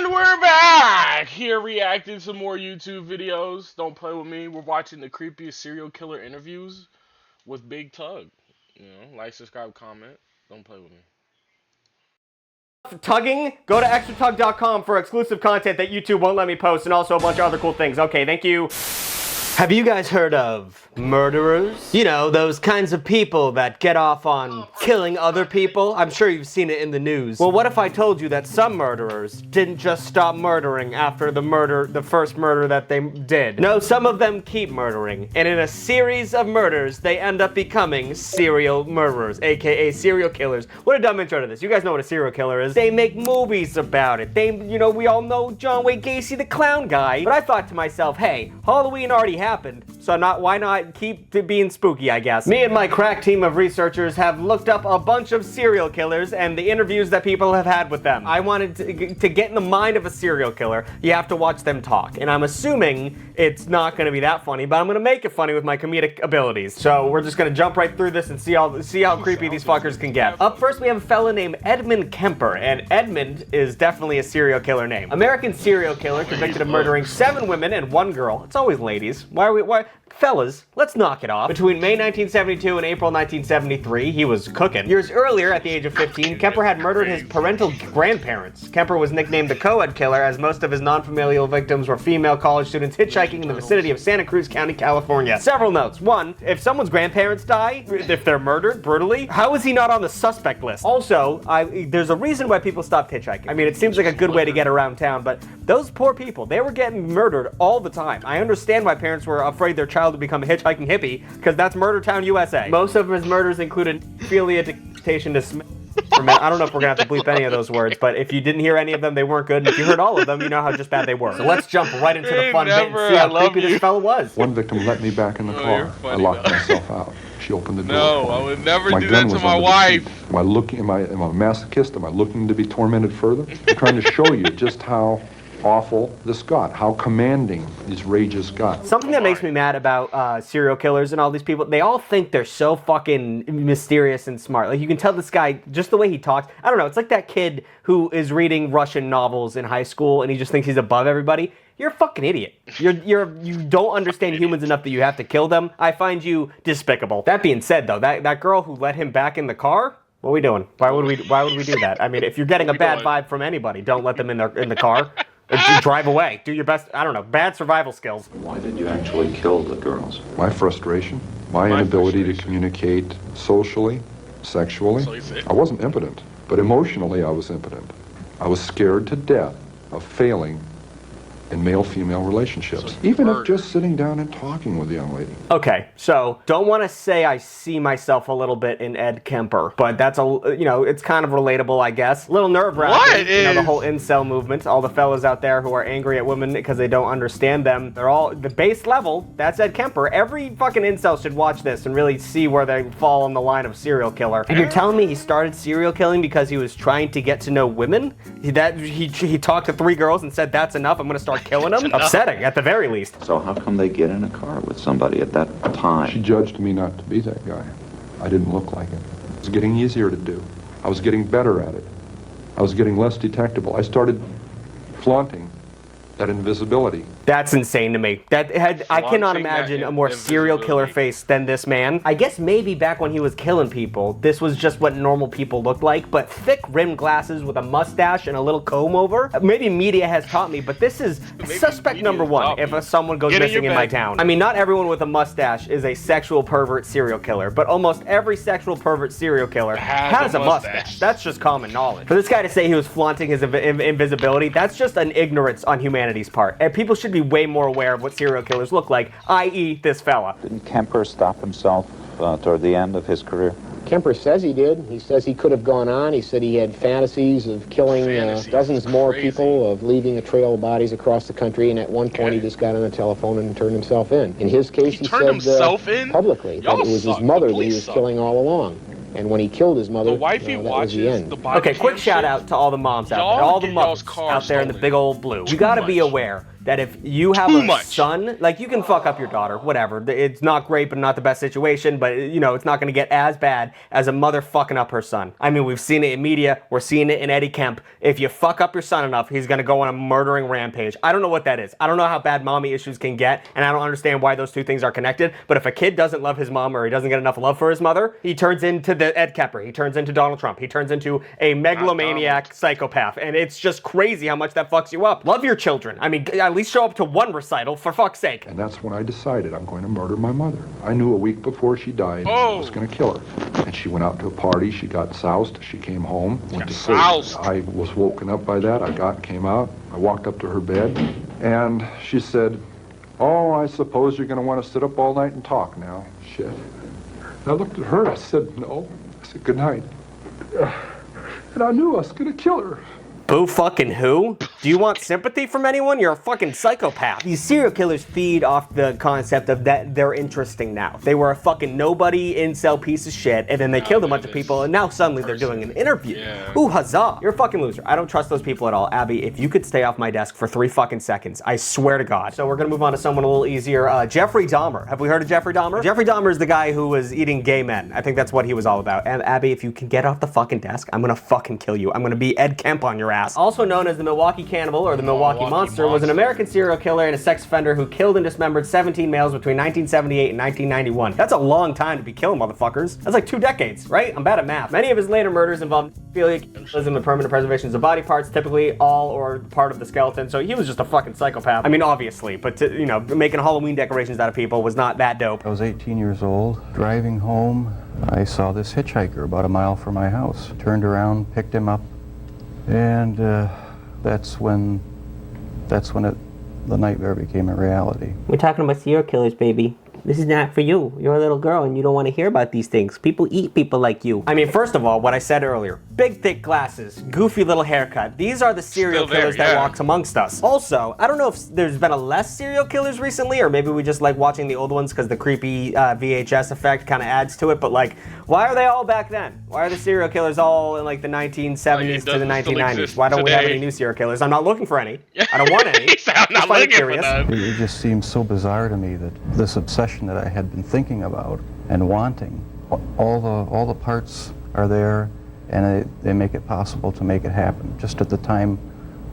And we're back here reacting to more YouTube videos. Don't play with me. We're watching the creepiest serial killer interviews with Big Tugg. You know, like, subscribe, comment. Don't play with me. Tugging, go to extratugg.com for exclusive content that YouTube won't let me post, and also a bunch of other cool things. Okay, thank you. Have you guys heard of murderers? You know, those kinds of people that get off on killing other people? I'm sure you've seen it in the news. Well, what if I told you that some murderers didn't just stop murdering after the first murder that they did? No, some of them keep murdering, and in a series of murders, they end up becoming serial murderers, aka serial killers. What a dumb intro to this. You guys know what a serial killer is. They make movies about it. We all know John Wayne Gacy, the clown guy. But I thought to myself, hey, Halloween already happened, so why not keep being spooky, I guess. Me and my crack team of researchers have looked up a bunch of serial killers and the interviews that people have had with them. I wanted to get in the mind of a serial killer. You have to watch them talk, and I'm assuming it's not going to be that funny, but I'm going to make it funny with my comedic abilities. So we're just going to jump right through this and see how creepy these fuckers can get. Up first, we have a fella named Edmund Kemper, and Edmund is definitely a serial killer name. American serial killer convicted of murdering 7 women and 1 girl. It's always ladies. Why? Fellas, let's knock it off. Between May 1972 and April 1973, he was cooking. Years earlier, at the age of 15, Kemper had murdered his parental grandparents. Kemper was nicknamed the co-ed killer, as most of his non-familial victims were female college students hitchhiking in the vicinity of Santa Cruz County, California. Several notes. 1, if someone's grandparents die, if they're murdered brutally, how is he not on the suspect list? Also, there's a reason why people stopped hitchhiking. I mean, it seems like a good way to get around town, but those poor people, they were getting murdered all the time. I understand why parents were afraid their child to become a hitchhiking hippie, because that's Murder Town, USA. Most of his murders included philia, dictation to I don't know if we're gonna have to bleep any of those words, but if you didn't hear any of them, they weren't good, and if you heard all of them, you know how just bad they were. So let's jump right into the fun bit and see how creepy this fella was. One victim let me back in the car. I locked myself out. She opened the door. No, I would never do that to my wife. Am I a masochist? Am I looking to be tormented further? I'm trying to show you just how awful this got, how commanding these rages got. Something that makes me mad about serial killers and all these people, they all think they're so fucking mysterious and smart. Like, you can tell this guy, just the way he talks, I don't know, it's like that kid who is reading Russian novels in high school and he just thinks he's above everybody. You're a fucking idiot. You don't understand humans enough that you have to kill them. I find you despicable. That being said, though, that girl who let him back in the car, what are we doing? Why would we do that? I mean, if you're getting a bad vibe from anybody, don't let them in the car. Drive away. Do your best, I don't know, bad survival skills. Why did you actually kill the girls? My frustration, my inability to communicate socially, sexually. I wasn't impotent, but emotionally I was impotent. I was scared to death of failing in male-female relationships, even if just sitting down and talking with the young lady. Okay, so don't want to say I see myself a little bit in Ed Kemper, but that's it's kind of relatable, I guess. A little nerve-wracking. The whole incel movement, all the fellas out there who are angry at women because they don't understand them. They're all the base level. That's Ed Kemper. Every fucking incel should watch this and really see where they fall on the line of serial killer. And you're telling me he started serial killing because he was trying to get to know women? He talked to 3 girls and said, that's enough, I'm gonna start killing them? Upsetting, at the very least. So how come they get in a car with somebody at that time? She judged me not to be that guy. I didn't look like it. It was getting easier to do. I was getting better at it. I was getting less detectable. I started flaunting that invisibility. That's insane to me. I cannot imagine a more serial killer face than this man. I guess maybe back when he was killing people, this was just what normal people looked like, but thick rimmed glasses with a mustache and a little comb over. Maybe media has taught me, but this is suspect number 1 if someone goes missing in my town. I mean, not everyone with a mustache is a sexual pervert serial killer, but almost every sexual pervert serial killer has a mustache. That's just common knowledge. For this guy to say he was flaunting his invisibility, that's just an ignorance on humanity's part. And people should be way more aware of what serial killers look like, i.e. this fella. Didn't Kemper stop himself toward the end of his career? Kemper says he did. He says he could have gone on. He said he had fantasies of killing dozens more people, of leaving a trail of bodies across the country, and at one point he just got on the telephone and turned himself in. In his case, he said publicly that it was his mother that he was killing all along. And when he killed his mother, the wifey that was the end. Okay, quick shout out to all the moms out there, all the moms out there in the big old blue. You gotta be aware. that if you have a son, like you can fuck up your daughter, whatever. It's not great, but not the best situation, but you know, it's not gonna get as bad as a mother fucking up her son. I mean, we've seen it in media, we're seeing it in Eddie Kemp. If you fuck up your son enough, he's gonna go on a murdering rampage. I don't know what that is. I don't know how bad mommy issues can get, and I don't understand why those two things are connected, but if a kid doesn't love his mom or he doesn't get enough love for his mother, he turns into the Ed Kemper, he turns into Donald Trump, he turns into a megalomaniac psychopath, and it's just crazy how much that fucks you up. Love your children. I mean, at least show up to one recital, for fuck's sake. And that's when I decided I'm going to murder my mother. I knew a week before she died I was going to kill her. And she went out to a party, she got soused, she came home, went to sleep. I was woken up by that, came out, I walked up to her bed, and she said, "Oh, I suppose you're going to want to sit up all night and talk now." Shit. And I looked at her, I said, "No." I said, "Good night." And I knew I was going to kill her. Boo fucking who? Do you want sympathy from anyone? You're a fucking psychopath. These serial killers feed off the concept of that they're interesting now. They were a fucking nobody incel piece of shit, and then they killed a bunch of people, and now suddenly they're doing an interview. Ooh, huzzah. You're a fucking loser. I don't trust those people at all. Abby, if you could stay off my desk for 3 fucking seconds, I swear to God. So we're gonna move on to someone a little easier. Jeffrey Dahmer. Have we heard of Jeffrey Dahmer? Jeffrey Dahmer is the guy who was eating gay men. I think that's what he was all about. And Abby, if you can get off the fucking desk, I'm gonna fucking kill you. I'm gonna be Ed Kemp on your ass. Also known as the Milwaukee Cannibal or the Milwaukee Monster, was an American serial killer and a sex offender who killed and dismembered 17 males between 1978 and 1991. That's a long time to be killing motherfuckers. That's like 2 decades, right? I'm bad at math. Many of his later murders involved cannibalism and permanent preservations of body parts, typically all or part of the skeleton. So he was just a fucking psychopath. I mean, obviously, but you know, making Halloween decorations out of people was not that dope. I was 18 years old, driving home. I saw this hitchhiker about a mile from my house. Turned around, picked him up, and that's when the nightmare became a reality. We're talking about serial killers, baby. This is not for you. You're a little girl and you don't want to hear about these things. People eat people like you. I mean, first of all, what I said earlier, big thick glasses, goofy little haircut. These are the serial killers that walks amongst us. Also, I don't know if there's been a less serial killers recently, or maybe we just like watching the old ones because the creepy VHS effect kind of adds to it, but like, why are they all back then? Why are the serial killers all in like the 1970s to the 1990s? Why don't we have any new serial killers? I'm not looking for any. I don't want any. I'm not looking for them. It just seems so bizarre to me that this obsession that I had been thinking about and wanting, all the parts are there, and they make it possible to make it happen just at the time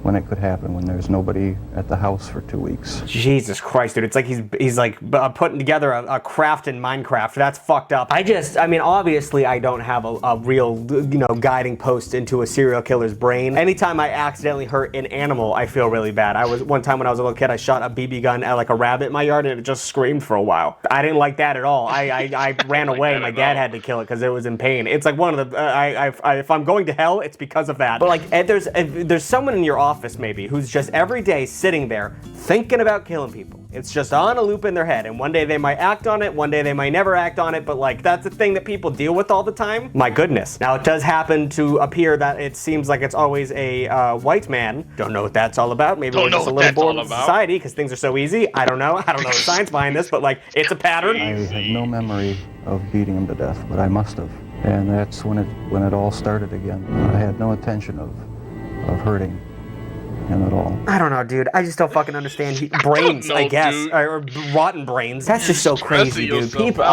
when it could happen, when there's nobody at the house for 2 weeks. Jesus Christ, dude. It's like he's like putting together a craft in Minecraft. That's fucked up. I mean, obviously I don't have a real, you know, guiding post into a serial killer's brain. Anytime I accidentally hurt an animal, I feel really bad. One time when I was a little kid, I shot a BB gun at like a rabbit in my yard and it just screamed for a while. I didn't like that at all. I ran away. My dad had to kill it because it was in pain. It's like one of the, if I'm going to hell, it's because of that. But like, there's someone in your office maybe who's just every day sitting there thinking about killing people. It's just on a loop in their head, and one day they might act on it, one day they might never act on it, but like that's a thing that people deal with all the time. My goodness. Now it does happen to appear that it seems like it's always a white man. Don't know what that's all about. Maybe we're just a little bored with society because things are so easy. I don't know. I don't know the science behind this, but like it's a pattern. I have no memory of beating him to death, but I must have. And that's when it all started again. I had no intention of hurting him at all. I don't know, dude. I just don't fucking understand brains, I guess. Or rotten brains. That's just so crazy, dude. People,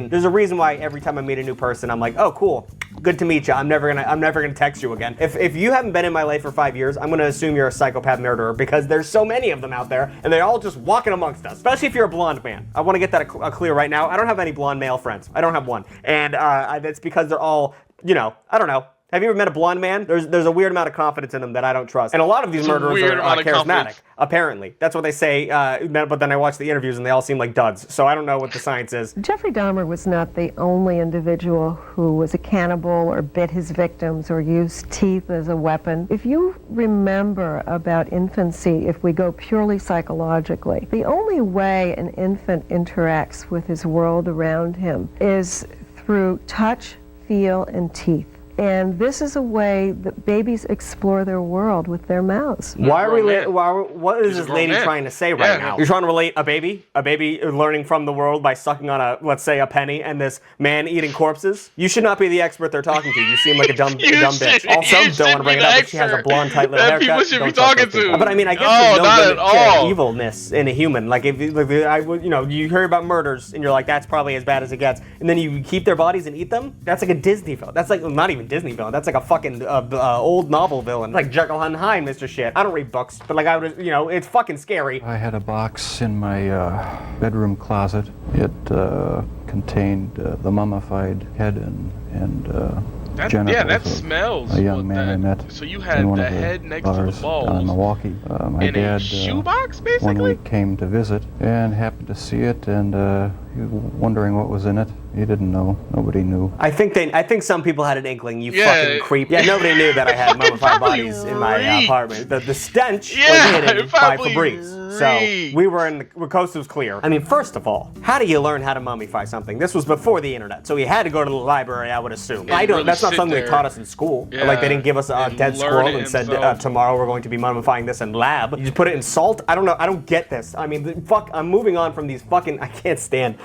there's a reason why every time I meet a new person, I'm like, oh, cool. Good to meet you. I'm never gonna text you again. If you haven't been in my life for 5 years, I'm gonna assume you're a psychopath murderer because there's so many of them out there and they're all just walking amongst us. Especially if you're a blonde man. I want to get that clear right now. I don't have any blonde male friends. I don't have one. And that's because they're all, you know, I don't know. Have you ever met a blonde man? There's a weird amount of confidence in them that I don't trust. And a lot of these murderers are charismatic, apparently. That's what they say, but then I watch the interviews and they all seem like duds. So I don't know what the science is. Jeffrey Dahmer was not the only individual who was a cannibal or bit his victims or used teeth as a weapon. If you remember about infancy, if we go purely psychologically, the only way an infant interacts with his world around him is through touch, feel, and teeth. And this is a way that babies explore their world with their mouths. What is this lady trying to say right now? You're trying to relate a baby learning from the world by sucking on let's say, a penny, and this man eating corpses? You should not be the expert they're talking to. You seem like a dumb bitch. Also, don't want to bring it up, but she has a blonde, tight little haircut. People should be talking to. But I mean, I guess there's no limit to evilness in a human. Like, if you hear about murders, and you're like, that's probably as bad as it gets, and then you keep their bodies and eat them. That's like a Disney film. That's like not even Disney villain. That's like a fucking old novel villain. Like Jekyll and Hyde, Mr. Shit. I don't read books, but like I would, it's fucking scary. I had a box in my bedroom closet. It contained the mummified head and genitals that smells. a young man I met. So you had in one the of the head next bars to the balls. down in Milwaukee. My dad, a shoebox, basically? one week came to visit and happened to see it, and he was wondering what was in it. He didn't know. Nobody knew. I think some people had an inkling. You fucking creep. Yeah, nobody knew that I had mummified bodies in my apartment. The stench was hidden by Febreze. So we were the coast was clear. I mean, first of all, how do you learn how to mummify something? This was before the internet, so we had to go to the library, I would assume. That's not something they taught us in school. Yeah, like they didn't give us a dead squirrel and said tomorrow we're going to be mummifying this in lab. You just put it in salt. I don't know. I don't get this. I mean, fuck. I'm moving on from these fucking. I can't stand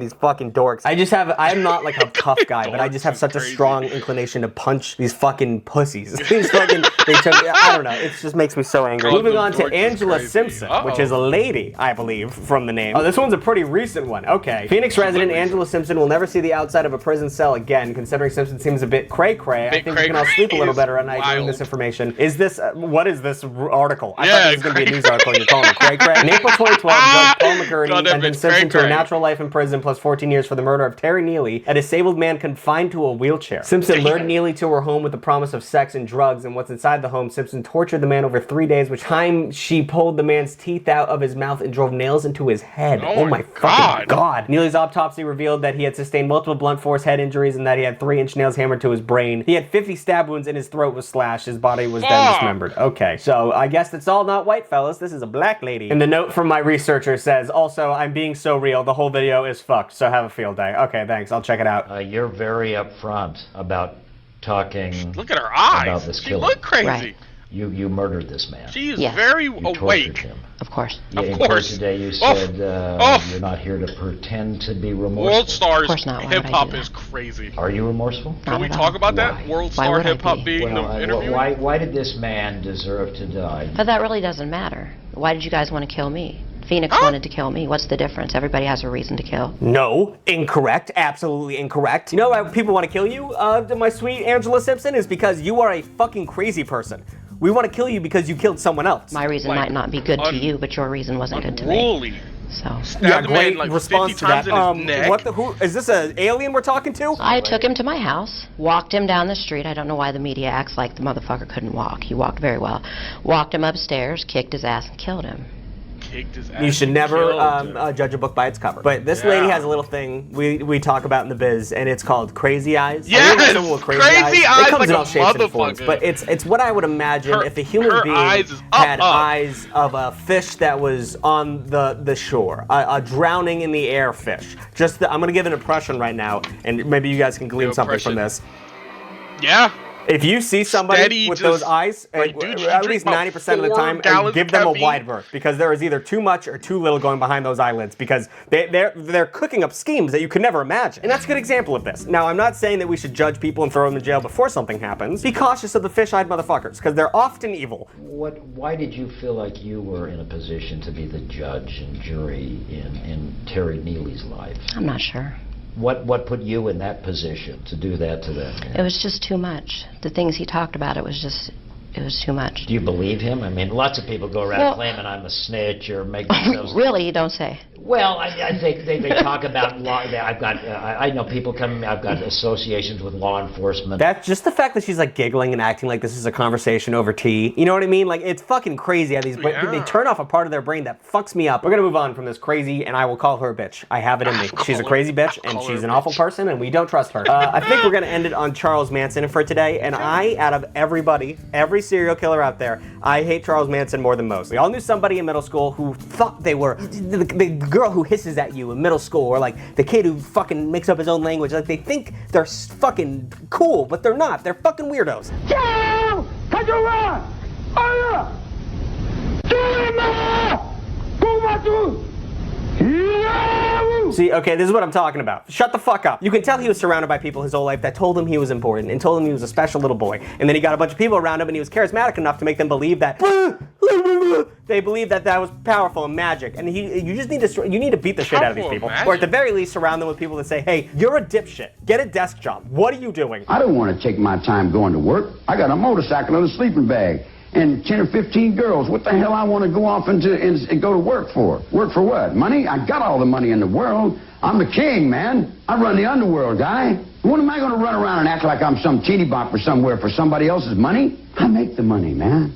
these fucking dorks. I'm not like a tough guy, but I just have such a strong inclination to punch these fucking pussies. These fucking, I don't know. It just makes me so angry. Moving on to Angela Simpson, which is a lady, I believe, from the name. Oh, this one's a pretty recent one. Okay. Phoenix resident Angela Simpson will never see the outside of a prison cell again, considering Simpson seems a bit cray-cray. I think you can all sleep a little better at night knowing this information. Is this, what is this article? I thought this was going to be a news article and you're calling it cray-cray. In April 2012, Judge Paul McGurney sentenced Simpson to a natural life in prison plus 14 years for the murder of Terry Neely, a disabled man confined to a wheelchair. Simpson lured Neely to her home with the promise of sex and drugs, and once inside the home, Simpson tortured the man over 3 days, which time she pulled the man's teeth out of his mouth and drove nails into his head. Oh my fucking God. Neely's autopsy revealed that he had sustained multiple blunt force head injuries and that he had 3-inch nails hammered to his brain. He had 50 stab wounds and his throat was slashed. His body was then dismembered. Okay, so I guess it's all not white, fellas. This is a black lady. And the note from my researcher says, also, I'm being so real. The whole video is fucked, so have a field day. Okay, thanks. I'll check it out. You're very upfront about talking. Look at her eyes. About this she killing. looked crazy. Right. You murdered this man. She is very awake. Him. Of course. Yeah, in court today you said you're not here to pretend to be remorseful. World Stars of course not. hip hop is crazy. Are you remorseful? Can we talk about that? World Star hip hop being the interview? Why did this man deserve to die? But that really doesn't matter. Why did you guys want to kill me? Phoenix wanted to kill me. What's the difference? Everybody has a reason to kill. No, incorrect. Absolutely incorrect. You know why people want to kill you, my sweet Angela Simpson? Is because you are a fucking crazy person. We want to kill you because you killed someone else. My reason might not be good to you, but your reason wasn't good to me. So. Yeah, great response to that. Who is this? An alien we're talking to? I took him to my house, walked him down the street. I don't know why the media acts like the motherfucker couldn't walk. He walked very well. Walked him upstairs, kicked his ass, and killed him. You should never judge a book by its cover. But this lady has a little thing we talk about in the biz, and it's called crazy eyes. Yes, crazy eyes. It comes like in all shapes and forms, but it's what I would imagine if a human being had eyes of a fish that was on the shore, a drowning in the air fish. I'm gonna give an impression right now, and maybe you guys can glean something from this. Yeah. If you see somebody with those eyes, at least 90% of the time, give them a wide berth, because there is either too much or too little going behind those eyelids, because they're cooking up schemes that you could never imagine. And that's a good example of this. Now, I'm not saying that we should judge people and throw them in jail before something happens. Be cautious of the fish-eyed motherfuckers, because they're often evil. Why did you feel like you were in a position to be the judge and jury in Terry Neely's life? I'm not sure. What put you in that position to do that to them? It was just too much. The things he talked about, it was too much. Do you believe him? I mean, lots of people go around claiming I'm a snitch or make themselves... Really, you don't say. Well, I think they talk about law. I know people come. I've got associations with law enforcement. That's just the fact that she's like giggling and acting like this is a conversation over tea. You know what I mean? Like, it's fucking crazy how these they turn off a part of their brain that fucks me up. We're gonna move on from this crazy, and I will call her a bitch. I have it in me. She's a crazy bitch, and she's an awful person, and we don't trust her. I think we're gonna end it on Charles Manson for today. And out of everybody, every serial killer out there, I hate Charles Manson more than most. We all knew somebody in middle school who thought they were the girl who hisses at you in middle school, or like the kid who fucking makes up his own language. Like they think they're fucking cool, but they're not. They're fucking weirdos. See, okay, this is what I'm talking about. Shut the fuck up. You can tell he was surrounded by people his whole life that told him he was important and told him he was a special little boy. And then he got a bunch of people around him and he was charismatic enough to make them believe that they believed that that was powerful and magic. And you just need to beat the shit out of these people. Or at the very least, surround them with people that say, hey, you're a dipshit. Get a desk job. What are you doing? I don't want to take my time going to work. I got a motorcycle and a sleeping bag. And 10 or 15 girls. What the hell I want to go off and go to work for? Work for what? Money? I got all the money in the world. I'm the king, man. I run the underworld, guy. When am I going to run around and act like I'm some teeny bopper somewhere for somebody else's money? I make the money, man.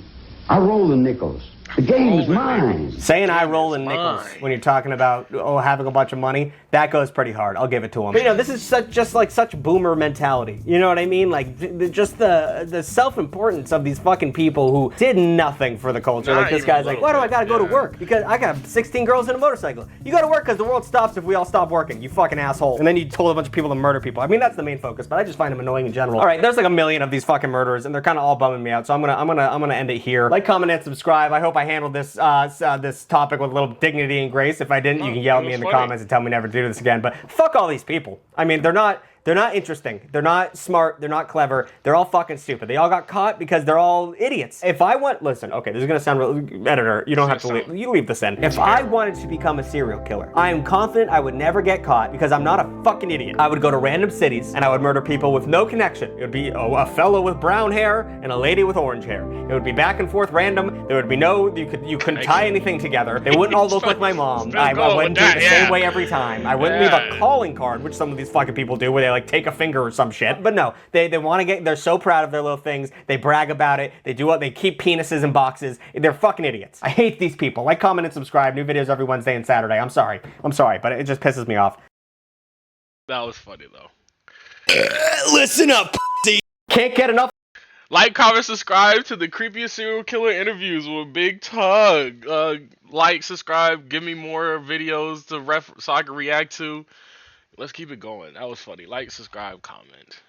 I roll the nickels. The game is mine. Saying I roll in nickels when you're talking about having a bunch of money, that goes pretty hard. I'll give it to him. But, this is such boomer mentality. You know what I mean? Like just the self-importance of these fucking people who did nothing for the culture. Like this guy's like, why do I gotta go to work? Because I got 16 girls in a motorcycle. You go to work because the world stops if we all stop working. You fucking asshole. And then you told a bunch of people to murder people. I mean, that's the main focus, but I just find them annoying in general. All right, there's like a million of these fucking murderers, and they're kind of all bumming me out. So I'm gonna end it here. Like, comment, and subscribe. I hope I handled this this topic with a little dignity and grace. If I didn't, you can yell at me in the comments and tell me never to do this again. But fuck all these people. I mean, they're not interesting. They're not smart. They're not clever. They're all fucking stupid. They all got caught because they're all idiots. If I want, listen, okay, this is gonna sound real, editor, you don't have to leave, you leave this in. If I wanted to become a serial killer, I am confident I would never get caught because I'm not a fucking idiot. I would go to random cities and I would murder people with no connection. It would be a fellow with brown hair and a lady with orange hair. It would be back and forth random. There would be no, you couldn't tie anything together. They wouldn't all look like my mom. I wouldn't do it the same way every time. I wouldn't leave a calling card, which some of these fucking people do, where they like take a finger or some shit. But no, they want to get, they're so proud of their little things. They brag about it. They do what, they keep penises in boxes. They're fucking idiots. I hate these people. Like, comment, and subscribe. New videos every Wednesday and Saturday. I'm sorry, but it just pisses me off. That was funny though. Listen up, can't get enough. Like, comment, subscribe to the Creepiest Serial Killer Interviews with Big Tugg. Like, subscribe, give me more videos to so I can react to. Let's keep it going. That was funny. Like, subscribe, comment.